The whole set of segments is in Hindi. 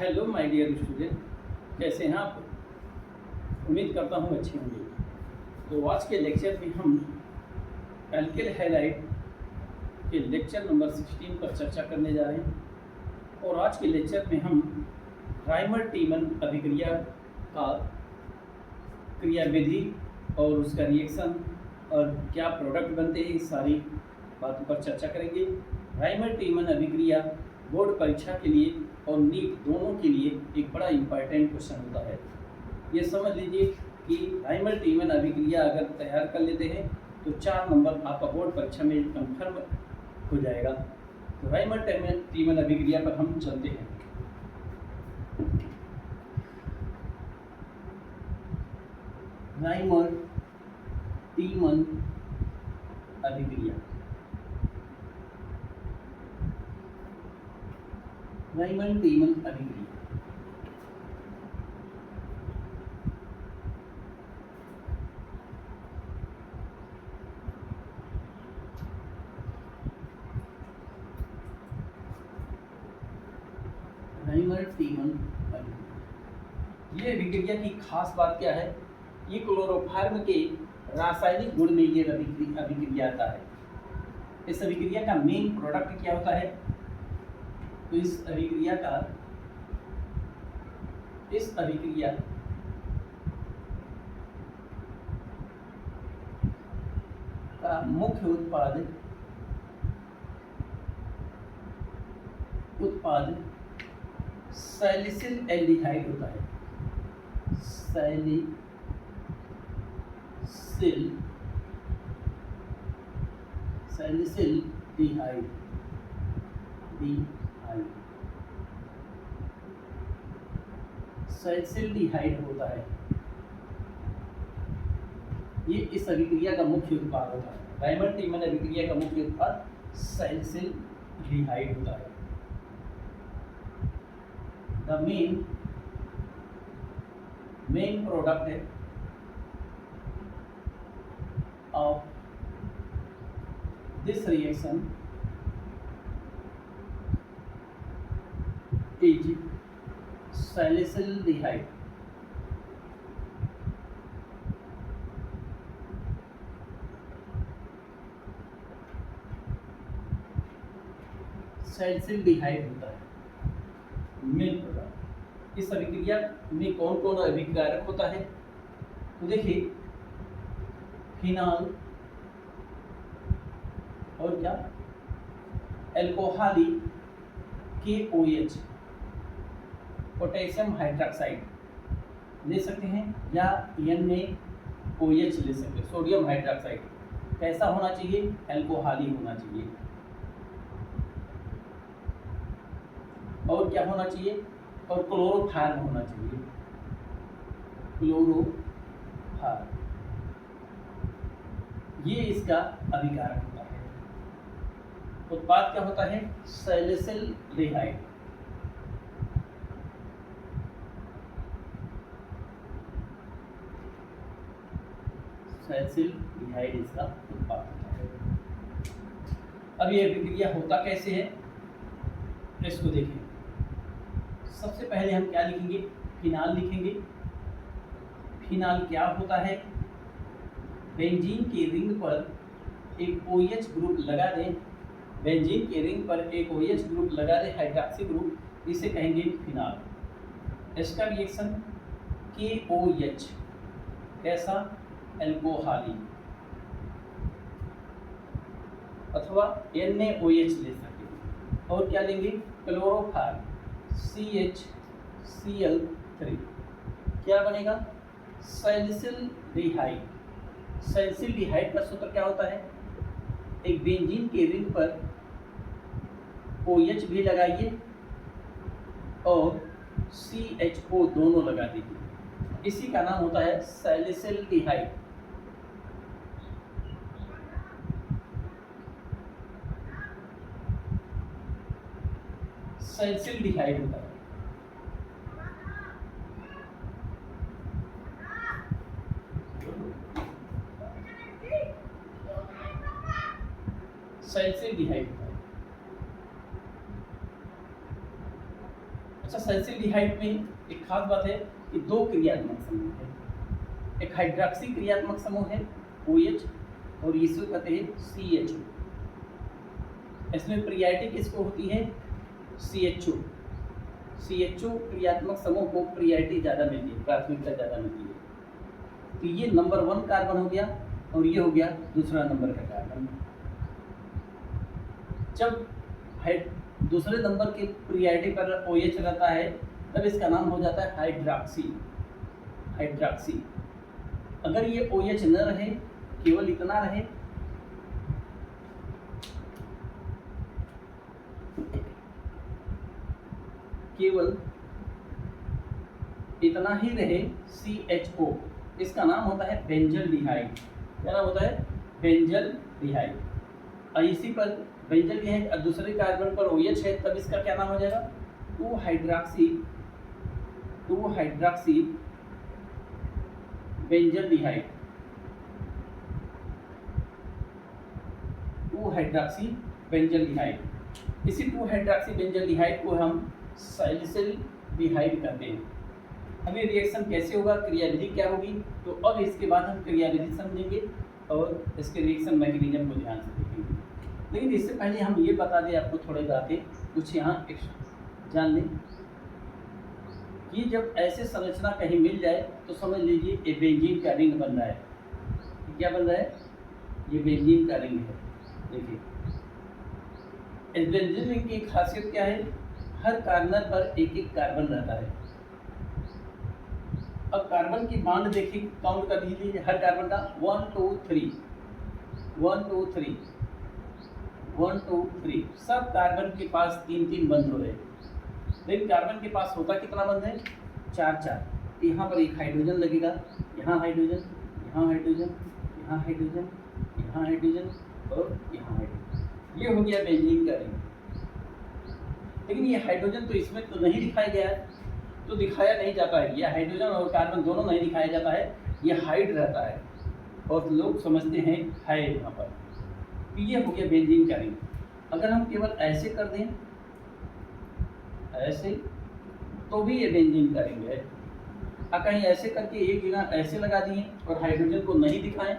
हेलो माय डियर स्टूडेंट, कैसे हैं आप? उम्मीद करता हूँ अच्छे होंगे। तो आज के लेक्चर में हम एल्किल हैलाइड के लेक्चर नंबर 16 पर चर्चा करने जा रहे हैं। और आज के लेक्चर में हम राइमर टीमन अभिक्रिया का क्रियाविधि और उसका रिएक्शन और क्या प्रोडक्ट बनते हैं, इस सारी बातों पर चर्चा करेंगे। राइमर टीमन अभिक्रिया बोर्ड परीक्षा के लिए और नीट दोनों के लिए एक बड़ा इम्पॉर्टेंट क्वेश्चन होता है। ये समझ लीजिए कि राइमर टीमन अभिक्रिया अगर तैयार कर लेते हैं तो 4 नंबर आपका बोर्ड परीक्षा में कन्फर्म हो जाएगा। तो राइमर टीमन अभिक्रिया पर हम चलते हैं। राइमर टीमन अभिक्रिया, राइमर टीमन अभिक्रिया राइमर टीमन अभिक्रिया, ये अभिक्रिया की खास बात क्या है? ये क्लोरोफॉर्म के रासायनिक गुण में ये अभिक्रिया आता है। इस अभिक्रिया का मेन प्रोडक्ट क्या होता है? तो इस अभिक्रिया का मुख्य उत्पाद सैलिसिल एल्डिहाइड होता है। सैलिसिल डिहाइड सैलिसिल डिहाइड होता है। ये इस अभिक्रिया का मुख्य उत्पाद होता है। राइमर टीमन अभिक्रिया का मुख्य उत्पाद सैलिसिल डिहाइड होता है। The main product of this reaction is salicylaldehyde. सैलिसिलडिहाइड होता है मेन प्रोडक्ट। इस अभिक्रिया में कौन कौन अभिकारक होता है? तो देखिए, फिनॉल और क्या, अल्कोहली KOH, पोटेशियम हाइड्रोक्साइड ले सकते हैं या NaOH ले सकते हैं, सोडियम हाइड्रोक्साइड। कैसा होना चाहिए? अल्कोहली होना चाहिए। और क्या होना चाहिए? और क्लोरोफॉर्म होना चाहिए। क्लोरोफॉर्म, ये इसका अभिकारक होता है। उत्पाद क्या होता है? सैलिसिलडिहाइड। सैलिसिलडिहाइड इसका उत्पाद होता है। अब ये अभिक्रिया होता कैसे है, इसको देखें। सबसे पहले हम क्या लिखेंगे? फिनाल लिखेंगे। फिनाल क्या होता है? बेंजीन के रिंग पर एक OH ग्रुप लगा दें। बेंजीन के रिंग पर एक OH ग्रुप लगा दें, हाइड्रोक्सी ग्रुप, इसे कहेंगे फिनाल। इसका रिएक्शन KOH, कैसा? अल्कोहली, अथवा NaOH ले सकते हैं। और क्या लेंगे? Chloroform, CHCl3। क्या बनेगा? सैलिसिलडिहाइड। सैलिसिलडिहाइड का सूत्र क्या होता है? एक बेंजीन के रिंग पर OH भी लगाइए और CHO दोनों लगा दीजिए, इसी का नाम होता है सैलिसिलडिहाइड। सैलिसिलडिहाइड होता है। सैलिसिलडिहाइड होता है। अच्छा, सैलिसिलडिहाइड में एक खास बात है कि दो क्रियात्मक समूह है, एक हाइड्रॉक्सी क्रियात्मक समूह है OH और इसको कहते हैं CHO। इसमें प्रियरिटी किसको होती है? CHO क्रियात्मक समूह को प्रियरिटी ज़्यादा मिलती है, प्राथमिकता ज़्यादा मिलती है। तो ये नंबर 1 कार्बन हो गया और ये हो गया दूसरा नंबर का कार्बन। जब दूसरे नंबर के प्रियरिटी पर OH रहता है तब इसका नाम हो जाता है हाइड्रॉक्सी। अगर ये OH न रहे, केवल इतना रहे, केवल इतना ही रहे CHO, इसका नाम होता है बेंजल्डिहाइड। क्या नाम होता है? बेंजल्डिहाइड। और इसी पर बेंजल्डिहाइड और दूसरे कार्बन पर OH है तब इसका क्या नाम हो जाएगा? 2 हाइड्रॉक्सी बेंजल्डिहाइड। 2 hydroxy benzaldehyde. इसी 2 हाइड्रॉक्सी बेंजल्डिहाइड को हम सैलिसिलडिहाइड कहते हैं। अब ये रिएक्शन कैसे होगा, क्रियाविधि क्या होगी, तो अब इसके बाद हम क्रियाविधि समझेंगे और इसके रिएक्शन मैकेनिज्म को ध्यान से देखेंगे। लेकिन इससे पहले हम ये बता दें आपको थोड़े बातें कुछ यहाँ जान लें कि जब ऐसे संरचना कहीं मिल जाए तो समझ लीजिए ये बेंजीन का रिंग बन रहा है। क्या बन रहा है? ये बेंजीन का रिंग है। देखिए, इस बेंजीन रिंग की खासियत क्या है? हर कार्बन पर एक एक कार्बन रहता है। अब कार्बन की बांड देखिए, काउंट कर लीजिए हर कार्बन का 1 2 3 सब कार्बन के पास 3 बंध हो रहे हैं। लेकिन कार्बन के पास होता कितना बंध है? 4। यहाँ पर एक हाइड्रोजन लगेगा, यहाँ हाइड्रोजन, यहाँ हाइड्रोजन, यहाँ हाइड्रोजन, यहाँ हाइड्रोजन और यहाँ हाइड्रोजन। ये हो गया बेंजीन का रिंग। लेकिन ये हाइड्रोजन तो इसमें तो नहीं दिखाया गया है, तो दिखाया नहीं जाता है। ये हाइड्रोजन और कार्बन दोनों नहीं दिखाया जाता है, ये हाइड रहता है और लोग समझते हैं है यहाँ पर। तो ये हो गया बेंजीन का रिंग। अगर हम केवल ऐसे कर दें, ऐसे, तो भी ये बेंजीन का रिंग है। कहीं ऐसे करके एक जगह ऐसे लगा दिए और हाइड्रोजन को नहीं दिखाएं,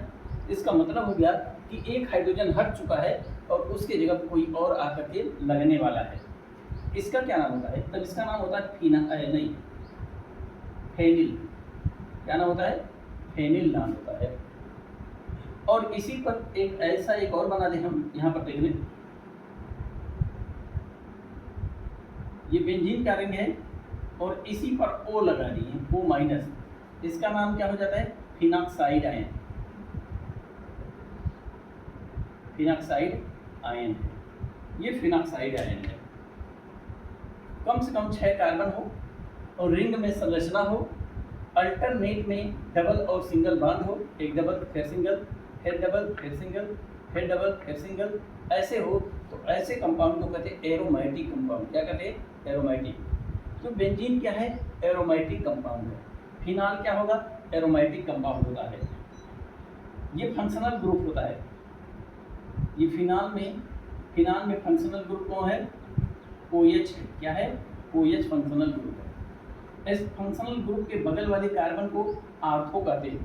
इसका मतलब हो गया कि एक हाइड्रोजन हट चुका है और उसके जगह पर कोई और आकर के लगने वाला है। इसका क्या नाम होता है? तब इसका नाम होता है फेनिल। क्या नाम होता है? फेनिल नाम होता है। और इसी पर एक ऐसा एक और बना दें हम, यहाँ पर देख लें, ये बेंजीन का रिंग है और इसी पर O लगा दिए, O-। इसका नाम क्या हो जाता है? Phenoxide ion. ये फिनॉक्साइड आयन है। कम से कम 6 कार्बन हो और रिंग में संरचना हो, अल्टरनेट में डबल और सिंगल बांड हो, एक डबल फिर सिंगल, फिर डबल फिर सिंगल, फिर डबल फिर सिंगल, ऐसे हो तो ऐसे कंपाउंड को कहते हैं एरोमेटिक कंपाउंड। क्या कहते हैं? एरोमेटिक। तो बेंजीन क्या है? एरोमेटिक कंपाउंड है। फिनाल क्या होगा? एरोमेटिक कंपाउंड होता है। ये फंक्शनल ग्रुप होता है। ये फिनाल में फंक्शनल ग्रुप कौन है? OH है। क्या है? OH फंक्शनल ग्रुप है। इस फंक्शनल ग्रुप के बगल वाले कार्बन को आर्थो कहते हैं।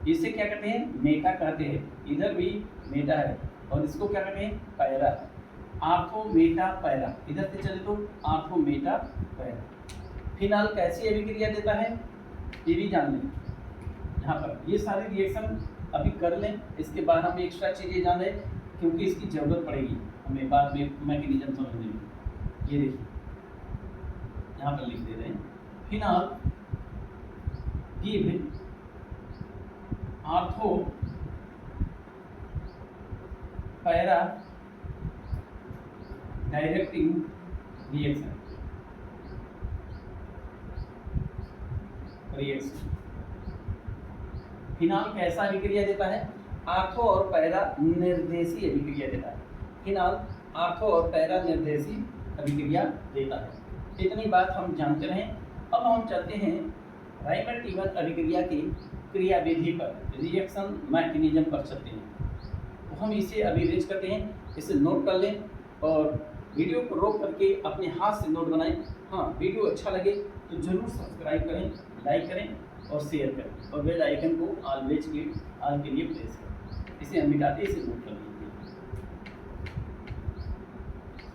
इसे क्या कहते हैं? मेटा कहते हैं। इधर भी मेटा है और इसको क्या कहते हैं? पैरा। Ortho Meta para. इधर से चले तो आर्थो मेटा पैरा। फिनाल कैसी अभिक्रिया देता है ये भी जान लें। यहाँ पर ये सारी रिएक्शन अभी कर लें, इसके बाद हम एक्स्ट्रा चीज़ें जान लें क्योंकि इसकी ज़रूरत पड़ेगी हमें बाद में मैकेनिज्म समझने में। ये देखिए, यहाँ पर लिख दे रहे हैं, phenol give ortho para directing reaction. Phenol कैसा अभिक्रिया देता है? आर्थो और पैरा निर्देशी अभिक्रिया देता है। फिनाल आर्थो और पैरा निर्देशी अभिक्रिया देता है। इतनी बात हम जानते रहें। अब हम चलते हैं राइमर-टीमर अभिक्रिया की क्रियाविधि पर, रिएक्शन मैकेनिज्म पर चलते हैं। तो हम इसे अभी रेज करते हैं, इसे नोट कर लें और वीडियो को रोक करके अपने हाथ से नोट बनाएं। हाँ, वीडियो अच्छा लगे तो जरूर सब्सक्राइब करें, लाइक करें और शेयर करें और बेल आइकन को ऑल के लिए प्रेस करें। इसे हम मिटाते, इसे नोट कर लीजिए।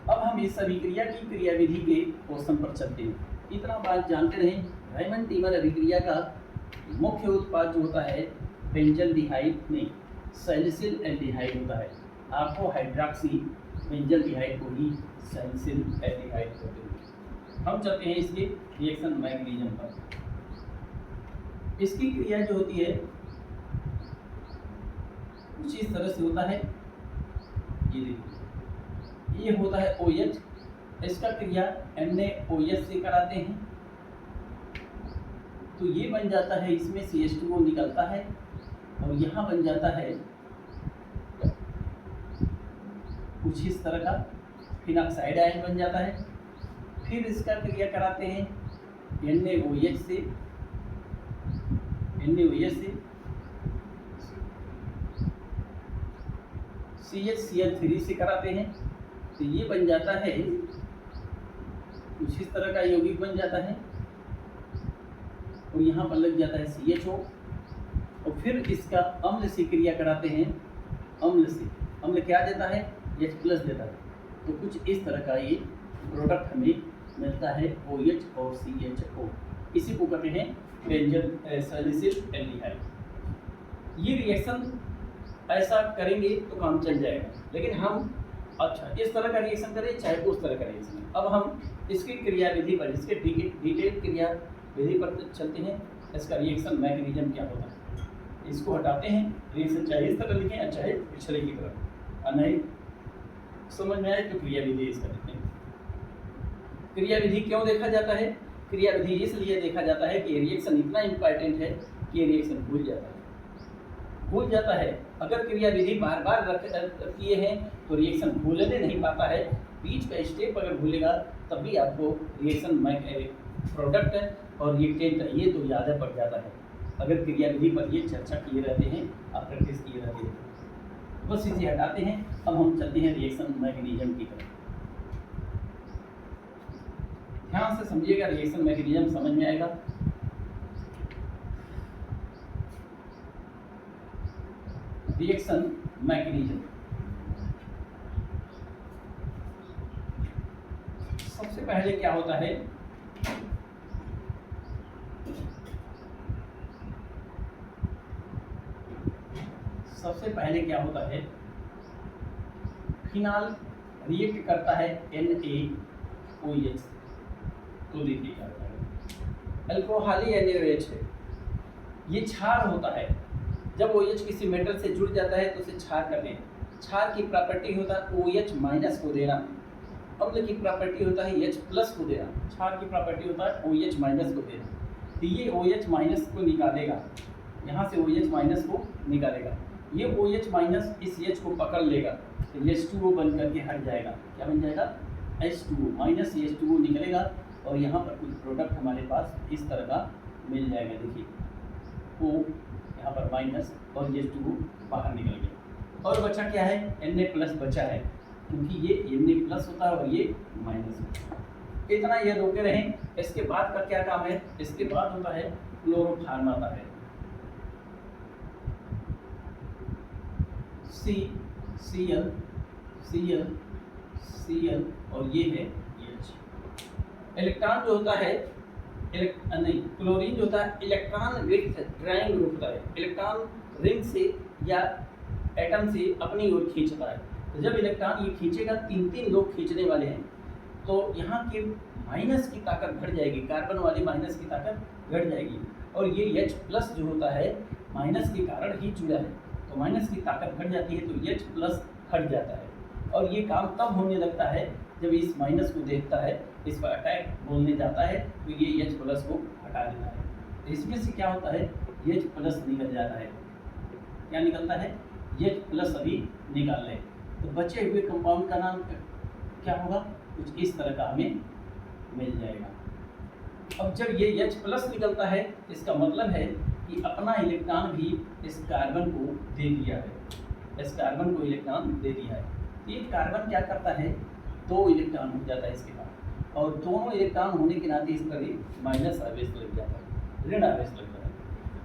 अब हम इस अभिक्रिया की क्रियाविधि के क्वेश्चन पर चलते हैं। इतना बात जानते रहें, रायमंड टीमर अभिक्रिया का मुख्य उत्पाद जो होता है बेंजल्डिहाइड नहीं, सैलिसिल एल्डिहाइड होता है। आपको हाइड्रॉक्सी बेंजल्डिहाइड को ही सैलिसिल एल्डिहाइड कहते हैं। हम चलते हैं इसके रिएक्शन मैकेनिज्म पर। इसकी क्रिया जो होती है कुछ इस तरह से होता है। ये देखिए, ये होता है OH, इसका क्रिया NaOH से कराते हैं तो ये बन जाता है, इसमें CH2O निकलता है और यहाँ बन जाता है कुछ इस तरह का फिनॉक्साइड आयन बन जाता है। फिर इसका क्रिया कराते हैं NaOH से CH3 से कराते हैं तो ये बन जाता है कुछ इस तरह का यौगिक बन जाता है और यहाँ पर लग जाता है CHO और फिर इसका अम्ल से क्रिया कराते हैं। अम्ल क्या देता है? H+ देता है। तो कुछ इस तरह का ये प्रोडक्ट हमें मिलता है OH और CHO। इसी को कहते हैं बेंजल सैलिसिल एल्डिहाइड। ये रिएक्शन ऐसा करेंगे तो काम चल जाएगा, लेकिन हम इस तरह का रिएक्शन करें चाहे उस तरह का रिएक्शन। अब हम इसकी क्रियाविधि पर, इसके डिटेल क्रियाविधि पर चलते हैं। इसका रिएक्शन मैकेनिज्म क्या होता है, इसको हटाते हैं। रिएक्शन चाहे इस तरह लिखें या चाहे पिछले की तरफ, और नहीं समझ में आए तो क्रियाविधि इसका लिखते हैं। क्रियाविधि क्यों देखा जाता है? क्रियाविधि इसलिए देखा जाता है कि रिएक्शन इतना इम्पोर्टेंट है कि ये रिएक्शन भूल जाता है। अगर क्रियाविधि बार बार किए हैं तो रिएक्शन भूलने नहीं पाता है। बीच का स्टेप अगर भूलेगा तब भी आपको रिएक्शन प्रोडक्ट और रिएक्टेंट ये तो याद पड़ जाता है। अगर क्रियाविधि पर ये चर्चा किए रहते हैं, आप प्रैक्टिस किए रहते हैं। बस इसे हटाते हैं। अब हम चलते हैं रिएक्शन मैकेनिज्म की तरफ। ध्यान से समझिएगा, रिएक्शन मैकेनिज्म समझ में आएगा। रिएक्शन मैकेनिज्म सबसे पहले क्या होता है? फिनाल रिएक्ट करता है NaOH। तो देखिए क्या होता है, अल्कोहली NaOH है, ये क्षार होता है। जब OH किसी मेटल से जुड़ जाता है तो उसे क्षार करते हैं। क्षार की प्रॉपर्टी होता है OH- को देना, अम्ल की प्रॉपर्टी होता है H+ को देना, क्षार की प्रॉपर्टी होता है OH- को देना। तो ये OH- को निकालेगा, यहाँ से OH- को निकालेगा। ये OH- इस H को पकड़ लेगा तो H2O बन करके हट जाएगा। क्या बन जाएगा? H2O H2O निकलेगा और यहाँ पर कुछ प्रोडक्ट हमारे पास इस तरह का मिल जाएगा। देखिए O यहाँ पर माइनस और H2O बाहर निकल गया और बचा क्या है? Na+ बचा है, क्योंकि ये Na+ होता है और ये माइनस होता है। इतना ये रोके रहें। इसके बाद का क्या काम है? इसके बाद होता है क्लोरोफॉर्म आता है, Cl और ये है H। इलेक्ट्रॉन जो होता है क्लोरीन जो होता है इलेक्ट्रॉन ड्राइंग ग्रुप होता है। इलेक्ट्रॉन रिंग से या एटम से अपनी ओर खींचता है। तो जब इलेक्ट्रॉन ये खींचेगा, 3 लोग खींचने वाले हैं, तो यहाँ के माइनस की ताकत घट जाएगी, कार्बन वाली माइनस की ताकत घट जाएगी और ये H+ जो होता है माइनस के कारण ही जुड़ा है, तो माइनस की ताकत घट जाती है तो H+ हट जाता है। और ये काम तब होने लगता है जब इस माइनस को देखता है, इस पर अटैक बोलने जाता है तो ये H+ को हटा देता है। तो इसमें से क्या होता है? H+ निकल जाता है। क्या निकलता है? H+ अभी निकाल लें तो बचे हुए कंपाउंड का नाम क्या होगा? कुछ इस तरह का हमें मिल जाएगा। अब जब ये H+ निकलता है, इसका मतलब है कि अपना इलेक्ट्रॉन भी इस कार्बन को दे दिया है, इस कार्बन को इलेक्ट्रॉन दे दिया है। ये कार्बन क्या करता है? 2 इलेक्ट्रॉन हो जाता है इसके पास, और दोनों इलेक्ट्रॉन होने के नाते इस पर एक माइनस आवेश लग जाता है, ऋण आवेश लग जाता है।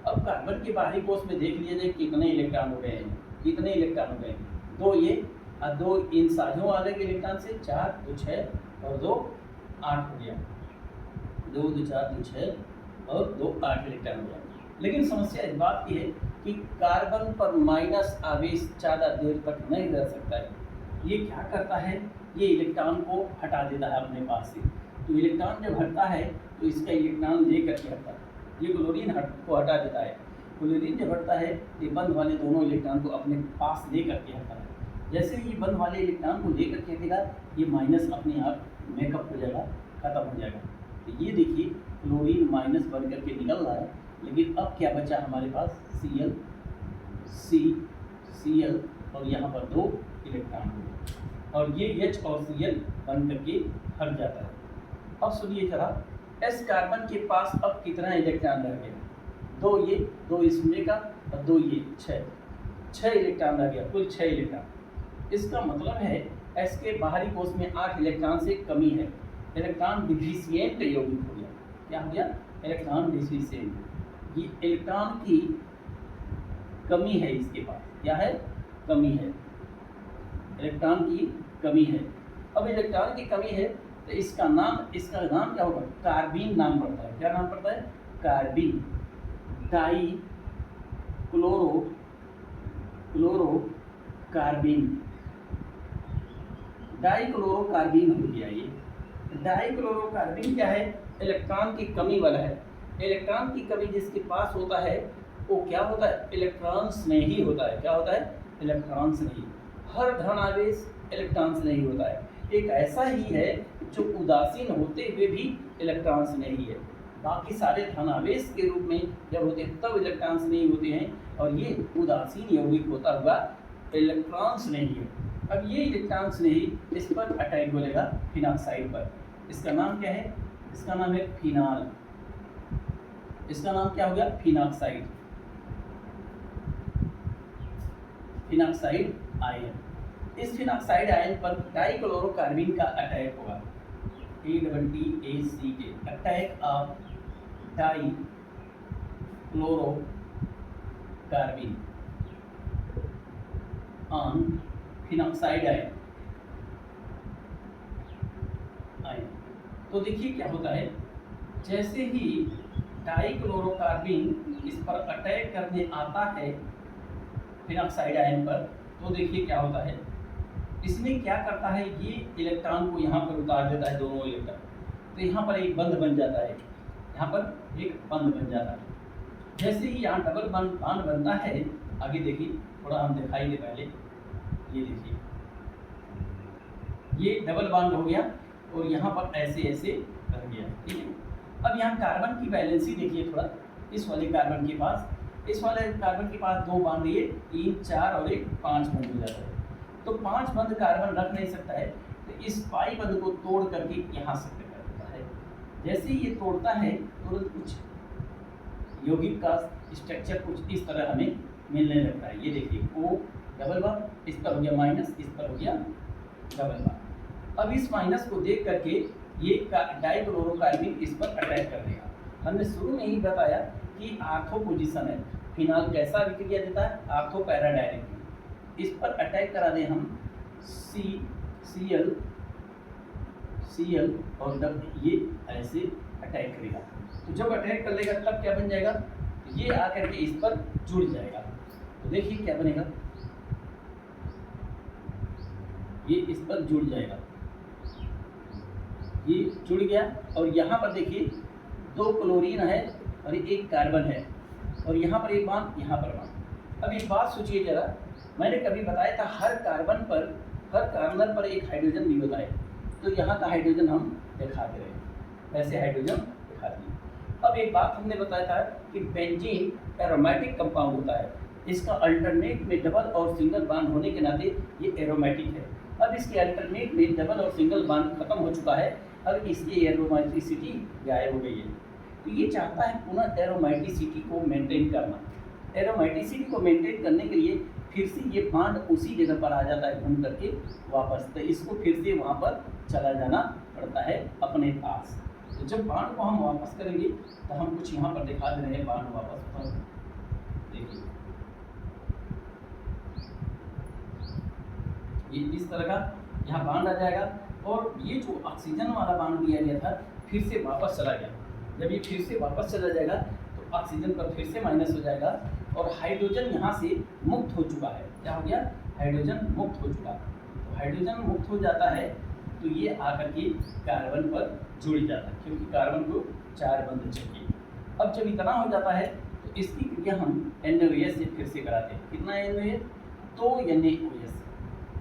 अब कार्बन के बाहरी कोश में देख लिया जाए कितने इलेक्ट्रॉन हो गए हैं, कितने इलेक्ट्रॉन हो गए हैं, 2 ये और 2 इन साझों वाले के इलेक्ट्रॉन से 4 तो 6 और 2 8 हो गया, 2 2 4 तो 6 और 2 8 इलेक्ट्रॉन हो गया। लेकिन समस्या इस बात की है कि कार्बन पर माइनस आवेश ज़्यादा देर तक नहीं रह सकता है। ये क्या करता है, ये इलेक्ट्रॉन को हटा देता है अपने पास से। तो इलेक्ट्रॉन जब हटता है तो इसका इलेक्ट्रॉन ले करके हटता है, ये क्लोरीन को हटा देता है। क्लोरीन जब हटता है ये बंद वाले दोनों इलेक्ट्रॉन को अपने पास ले करके हटता है। जैसे ही बंद वाले इलेक्ट्रॉन को ले करके हटेगा ये माइनस अपने आप मेकअप हो जाएगा, खत्म हो जाएगा। तो ये देखिए क्लोरीन माइनस बन करके निकल रहा है, लेकिन अब क्या बचा हमारे पास, Cl Cl और यहाँ पर 2 इलेक्ट्रॉन हो, और ये H और Cl बन करके हट जाता है। अब सुनिए जरा, S कार्बन के पास अब कितना इलेक्ट्रॉन रह गया, 2 ये 2 इसमें का और 2 ये 6 इलेक्ट्रॉन रह गया, कुल 6 इलेक्ट्रॉन। इसका मतलब है S के बाहरी कोश में 8 इलेक्ट्रॉन से कमी है, इलेक्ट्रॉन डिफिशिएंट यौगिक हो गया। क्या हो गया, इलेक्ट्रॉन डिफिशिएंट, ये इलेक्ट्रॉन की कमी है इसके पास, क्या है, कमी है, इलेक्ट्रॉन की कमी है। अब इलेक्ट्रॉन की कमी है तो इसका नाम क्या होगा, कार्बीन नाम पड़ता है। क्या नाम पड़ता है, carbene, die chloro carbene, die chloro carbene हो गया। ये डाई क्लोरो कार्बीन क्या है, इलेक्ट्रॉन की कमी वाला है। इलेक्ट्रॉन की कमी जिसके पास होता है वो क्या होता है, इलेक्ट्रॉन स्नेही होता है। क्या होता है, इलेक्ट्रॉन स्नेही। हर धन आवेश इलेक्ट्रॉन स्नेही होता है। एक ऐसा ही है जो उदासीन होते हुए भी इलेक्ट्रॉन स्नेही है। बाकी सारे धन आवेश के रूप में जब होते हैं तब इलेक्ट्रॉन स्नेही होते हैं, और ये उदासीन यौगिक होता हुआ इलेक्ट्रॉन स्नेही है। अब ये इलेक्ट्रॉन स्नेही इस पर अटैक बोलेगा फिनॉक्साइड पर। इसका नाम क्या है, इसका नाम है फिनाल। इसका नाम क्या हो गया, फिनॉक्साइड, फिनॉक्साइड आयन। इस फिनॉक्साइड आयन पर डाइक्लोरोकार्बीन का अटैक होगा, ATTACK, attack of dichlorocarbene on phenoxide ion. तो देखिए क्या होता है, जैसे ही डाइक्लोरोकार्बीन इस पर अटैक करने आता है फिनॉक्साइड आयन पर, तो देखिए क्या होता है, इसमें क्या करता है, ये इलेक्ट्रॉन को यहाँ पर उतार देता है, दोनों इलेक्ट्रॉन। तो यहाँ पर एक बंध बन जाता है, यहाँ पर एक बंध बन जाता है। जैसे ही यहाँ डबल बॉन्ड बनता है, आगे देखिए थोड़ा हम दिखाई दे पहले, ये देखिए ये डबल बॉन्ड हो गया और यहाँ पर ऐसे ऐसे बन गया, ठीक है। अब यहाँ कार्बन की वैलेंसी देखिए थोड़ा, इस वाले कार्बन के पास, इस वाले कार्बन के पास 2 बॉन्ड, ये 3 4 और एक 5 बंद हो जाता है। तो 5 बंद कार्बन रख नहीं सकता है, तो इस पाई बंद को तोड़ करके यहाँ से कर देता है। जैसे ही ये तोड़ता है तुरंत कुछ यौगिक का स्ट्रक्चर कुछ इस तरह हमें मिलने लगता है। ये देखिए O डबल बॉन्ड, इस पर हो गया माइनस, इस पर हो गया डबल बॉन्ड। अब इस माइनस को देख करके ये डाइक्लोरोकार्बीन इस पर अटैक कर देगा। हमने शुरू में ही बताया कि आर्थो पोजीशन है, फिनाल कैसा अभिक्रिया देता है, आर्थो पैरा डायरेक्टली। इस पर अटैक करा दें हम Cl और तब ये ऐसे अटैक करेगा। तो जब अटैक कर लेगा तब क्या बन जाएगा, ये आकर के इस पर जुड़ जाएगा। तो देखिए क्या बनेगा, ये इस पर जुड़ जाएगा, ये जुड़ गया। और यहाँ पर देखिए 2 क्लोरीन है और 1 कार्बन है, और यहाँ पर एक बॉन्ड, यहाँ पर बॉन्ड। अब एक बात सोचिए जरा, मैंने कभी बताया था हर कार्बन पर, हर कार्बन पर एक हाइड्रोजन भी होता है। तो यहाँ का हाइड्रोजन हम दिखा दे रहे हैं, ऐसे हाइड्रोजन दिखा दिए। अब एक बात हमने बताया था कि बेंजीन एरोमेटिक कंपाउंड होता है, इसका अल्टरनेट में डबल और सिंगल बॉन्ड होने के नाते ये एरोमेटिक है। अब इसके अल्टरनेट में डबल और सिंगल बॉन्ड खत्म हो चुका है, अब इसकी एरोमेटिसिटी गायब हो गई है। तो ये चाहता है पुनः एरोमेटिसिटी को मेंटेन करना। एरोमेटिसिटी को मेंटेन करने के लिए फिर से ये बॉन्ड उसी जगह पर आ जाता है घूम करके वापस, तो इसको फिर से वहाँ पर चला जाना पड़ता है अपने पास। तो जब बाण को हम वापस करेंगे तो हम कुछ यहाँ पर दिखा दे रहे हैं बाण वापस। देखिए ये इस तरह का यहाँ बाण आ जाएगा और ये जो ऑक्सीजन वाला बाण दिया गया था फिर से वापस चला गया। जब ये फिर से वापस चला जाएगा तो ऑक्सीजन पर फिर से माइनस हो जाएगा और हाइड्रोजन यहाँ से मुक्त हो चुका है। क्या हो गया? हाइड्रोजन मुक्त हो चुका। तो हाइड्रोजन मुक्त हो जाता है तो ये आकर के कार्बन पर जुड़ जाता है, क्योंकि कार्बन को 4 बंध चाहिए। अब जब इतना हो जाता है तो इसकी क्रिया हम NaOH से फिर से कराते हैं। कितना NaOH? 2 NaOH,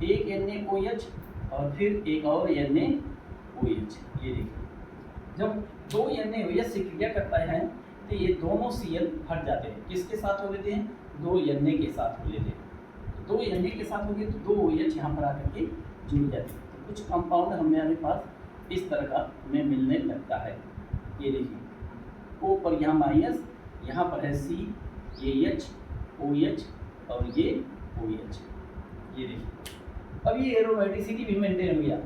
एक NaOH और फिर एक और NaOH। ये देखिए जब 2 NaOH से क्रिया करता है तो ये दोनों Cl हट जाते हैं। किसके साथ हो लेते हैं? 2 Na के साथ हो लेते हैं। 2 Na के साथ हो गए तो 2 OH यहाँ पर आकर के जुड़ जाते हैं। तो कुछ कंपाउंड हमारे पास इस तरह का हमें मिलने लगता है। ये देखिए O पर यहाँ माइनस, यहाँ पर है C, ये H, OH और ये OH। ये देखिए अब ये एरोमेटिसिटी भी मेंटेन हो गया,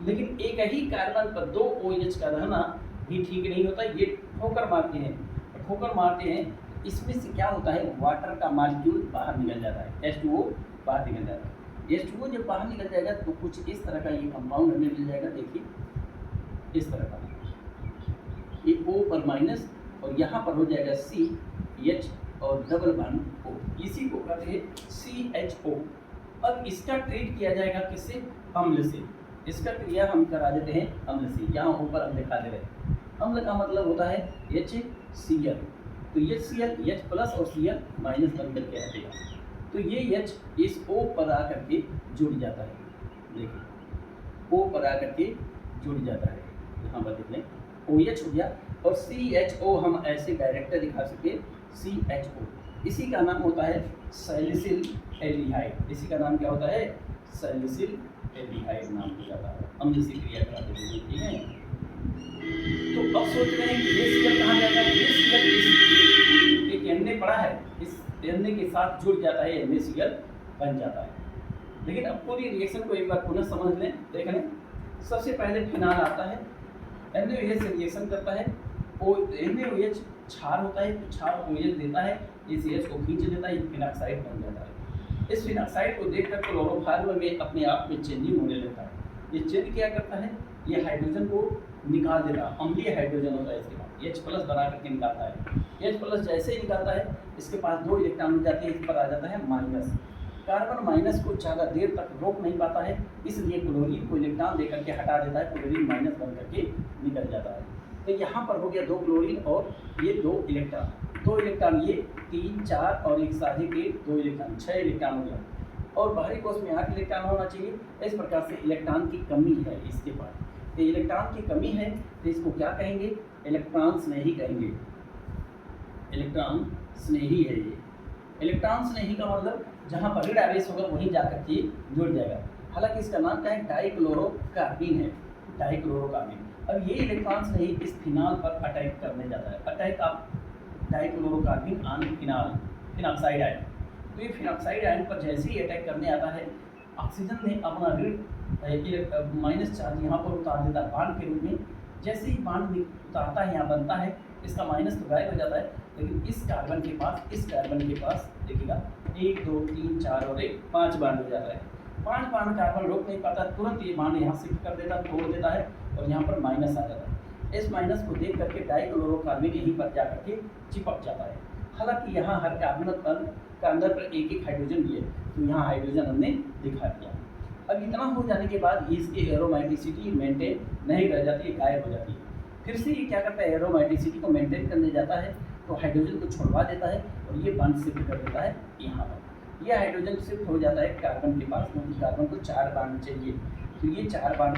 लेकिन एक ही कार्बन पर 2 OH का रहना भी ठीक नहीं होता। ये ठोकर मारते हैं, ठोकर मारते हैं इसमें से क्या होता है? वाटर का मॉलिक्यूल बाहर निकल जाता है, H2O बाहर निकल जाता है। H2O जब बाहर निकल जाएगा तो कुछ इस तरह का ये कंपाउंड हमें मिल जाएगा। देखिए इस तरह का ये O पर माइनस और यहाँ पर हो जाएगा C, H और डबल बॉन्ड O, इसी को कहते हैं CHO। अब इसका ट्रीट किया जाएगा किससे? अम्ल से। इसका क्रिया हम करा देते हैं अम्ल से। यहाँ ऊपर हम दिखा दे रहे हैं। अम्ल का मतलब होता है HCl, तो HCl H प्लस और Cl माइनस बन करके हटेगा। तो ये H इस O पर आकर के जुड़ जाता है। देखिए O पर आकर के जुड़ जाता है, यहाँ पर देख लें OH हो गया और CHO हम ऐसे डायरेक्ट दिखा सके CHO। इसी का नाम होता है सैलिसिल एल्डिहाइड। इसी का नाम क्या होता है? सैलिसिल एल्डिहाइड नाम हो जाता है। अम्ल से क्रिया कराते हैं, ठीक है। तो अब सोच रहे हैं कि ये Cl कहाँ जाएगा? ये Cl एक Na पड़ा है, इस Na के साथ जुड़ जाता है, NaCl बन जाता है। लेकिन अब पूरी रिएक्शन को एक बार पुनः समझ लें, देख लें। सबसे पहले फिनाल आता है, NaOH से रिएक्शन करता है, NaOH क्षार होता है, तो क्षार OH देता है, इस CH को खींच लेता है, ये फिनॉक्साइड बन जाता है। इस फिनॉक्साइड को देखकर क्लोरोफॉर्म में अपने आप में चेंजिंग होने लगता है। ये चेंज क्या करता है? ये हाइड्रोजन को निकाल देता है, अम्लीय हाइड्रोजन होता है इसके पास, H प्लस बना करके निकालता है। H प्लस जैसे ही निकालता है इसके पास 2 इलेक्ट्रॉन हो जाते हैं, इस पर आ जाता है माइनस। कार्बन माइनस को ज़्यादा देर तक रोक नहीं पाता है, इसलिए क्लोरीन को इलेक्ट्रॉन दे करके हटा देता है, क्लोरीन माइनस बन करके निकल जाता है। तो यहाँ पर हो गया 2 क्लोरीन और ये 2 इलेक्ट्रॉन, 2 इलेक्ट्रॉन, ये 3, 4 और एक साझे के 2 इलेक्ट्रॉन, 6 इलेक्ट्रॉन हो गया। और बाहरी कोश में 8 इलेक्ट्रॉन होना चाहिए। इस प्रकार से इलेक्ट्रॉन की कमी है इसके पास। तो इलेक्ट्रॉन की कमी है तो इसको क्या कहेंगे? इलेक्ट्रॉन स्नेही कहेंगे। इलेक्ट्रॉन स्नेही है ये। इलेक्ट्रॉन स्नेही का मतलब जहाँ पर ऋण आवेश होगा वहीं जाकर के जुड़ जाएगा। हालांकि इसका नाम क्या है? डाइक्लोरोकार्बीन है, डाइक्लोरोकार्बीन। अब ये इलेक्ट्रॉन स्नेही इस फिनाल पर अटैक करने जाता है। Attack of dichlorocarbene on phenol, phenoxide ion. तो ये फिनॉक्साइड आयन पर जैसे ही अटैक करने आता है, ऑक्सीजन ने अपना ऋण माइनस चार्ज यहाँ पर उतार देता है बांड के रूप में। जैसे ही बांड उतारता है, यहाँ बनता है, इसका माइनस तो गायब हो जाता है, लेकिन इस कार्बन के पास देखिएगा 1, 2, 3, 4 और 1, 5 बांड हो जाता है। 5 बांड कार्बन रोक नहीं पाता, तुरंत ये बांड यहाँ शिफ्ट कर देता, तोड़ देता है और यहाँ पर माइनस आ जाता है। इस माइनस को देख करके डाइक्लोरोकार्बन यहीं पर जा करके चिपक जाता है। हालांकि यहाँ हर कार्बन का अंदर पर एक हाइड्रोजन भी है, तो यहाँ हाइड्रोजन हमने दिखा दिया। अब इतना हो जाने के बाद इसकी एरोमेटिसिटी मेंटेन नहीं रह जाती है, गायब हो जाती है। फिर से ये क्या करता है? एरोमेटिसिटी को मेंटेन करने जाता है, तो हाइड्रोजन को छुड़वा देता है और ये बॉन्ड शिफ्ट कर देता है यहाँ पर। यह हाइड्रोजन शिफ्ट हो जाता है कार्बन के पास, क्योंकि कार्बन को 4 बॉन्ड चाहिए, तो ये 4 बॉन्ड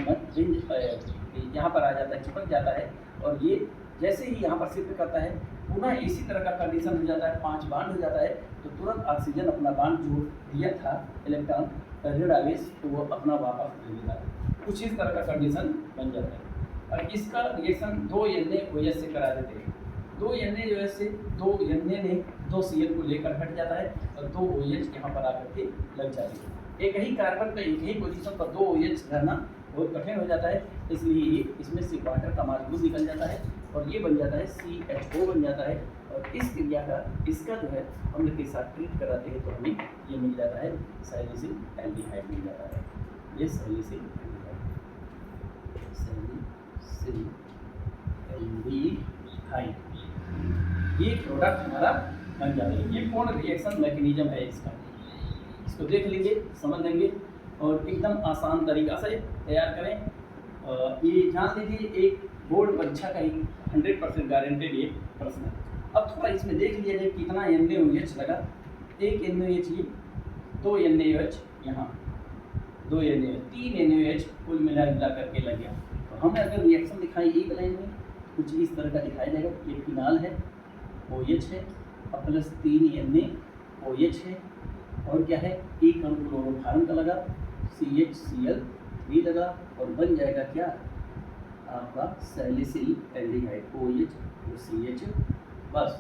यहाँ पर आ जाता है, चिपक जाता है। और ये जैसे ही यहाँ पर शिफ्ट करता है, पुनः इसी तरह का कंडीशन हो जाता है, 5 बॉन्ड हो जाता है, तो तुरंत ऑक्सीजन अपना बॉन्ड जो दिया था इलेक्ट्रॉन ऋण आवेश, तो वो अपना वापस ले लेता है। कुछ इस तरह का कंडीशन बन जाता है। और इसका रिएक्शन 2 NaOH से करा देते हैं। 2 NaOH से 2 Na ने 2 Cl को लेकर हट जाता है और 2 OH यहाँ पर आकर के लग जाती है। एक ही कार्बन पे एक ही पोजीशन पर 2 OH रहना बहुत कठिन हो जाता है, इसलिए ये इसमें से वाटर का मॉलिक्यूल निकल जाता है और ये बन जाता है CHO बन जाता है। और इस क्रिया का इसका जो है अम्ल के साथ ट्रीट कराते हैं तो हमें ये मिल जाता है सैलिसिल एल्डिहाइड मिल जाता है। ये सैलिसिल एल्डिहाइड ये प्रोडक्ट हमारा बन जाता है। ये पूर्ण रिएक्शन मैकेनिज्म है इसका, इसको देख लीजिए, समझ लेंगे और एकदम आसान तरीका से तैयार करें। ये जान लीजिए एक बोर्ड परीक्षा का एक 100% गारंटेड ये प्रश्न है। अब थोड़ा इसमें देख लिया जाए कितना NaOH लगा। एक NaOH ये, 2 NaOH यहाँ, 2 NaOH, 3 NaOH कुल मिला करके लग गया। तो हमने अगर रिएक्शन दिखाई एक लाइन में कुछ इस तरह का दिखाया जाएगा। ये फिनाल है, OH है और प्लस 3 NaOH है और क्या है, एक अणु क्लोरोफॉर्म का लगा, CHCl3 लगा और बन जाएगा क्या आपका सैलिसिल एल्डिहाइड, OH और CH। बस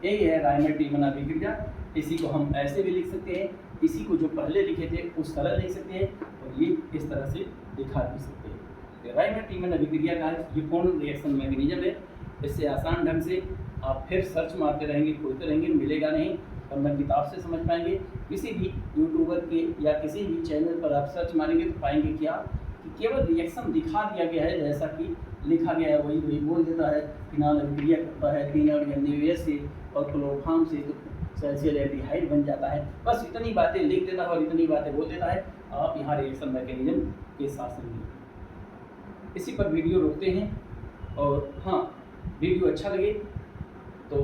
यही है रायमर-टीमन अभिक्रिया। इसी को हम ऐसे भी लिख सकते हैं, इसी को जो पहले लिखे थे उस तरह लिख सकते हैं और ये इस तरह से दिखा भी सकते हैं। रायमर-टीमन अभिक्रिया का ये पूर्ण रिएक्शन मैकेनिज्म है। इससे आसान ढंग से आप फिर सर्च मारते रहेंगे, खोजते रहेंगे, मिलेगा नहीं, तब ना किताब से समझ पाएंगे। किसी भी यूट्यूबर के या किसी भी चैनल पर आप सर्च मारेंगे तो पाएंगे क्या कि केवल रिएक्शन दिखा दिया गया है, जैसा कि लिखा गया है वही वही बोल देता है। फिनाल अभिक्रिया करता है 3 NaOH से और क्लोरोफॉर्म से तो सैलिसिल एल्डिहाइड बन जाता है। बस इतनी बातें लिख देता है और इतनी बातें बोल देता है। आप यहाँ रिएक्शन मैकेनिज्म के साथ समझिए। इसी पर वीडियो रोकते हैं और हाँ, वीडियो अच्छा लगे तो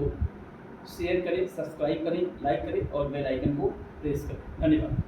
शेयर करें, सब्सक्राइब करें, लाइक करें और बेल आइकन को प्रेस करें। धन्यवाद।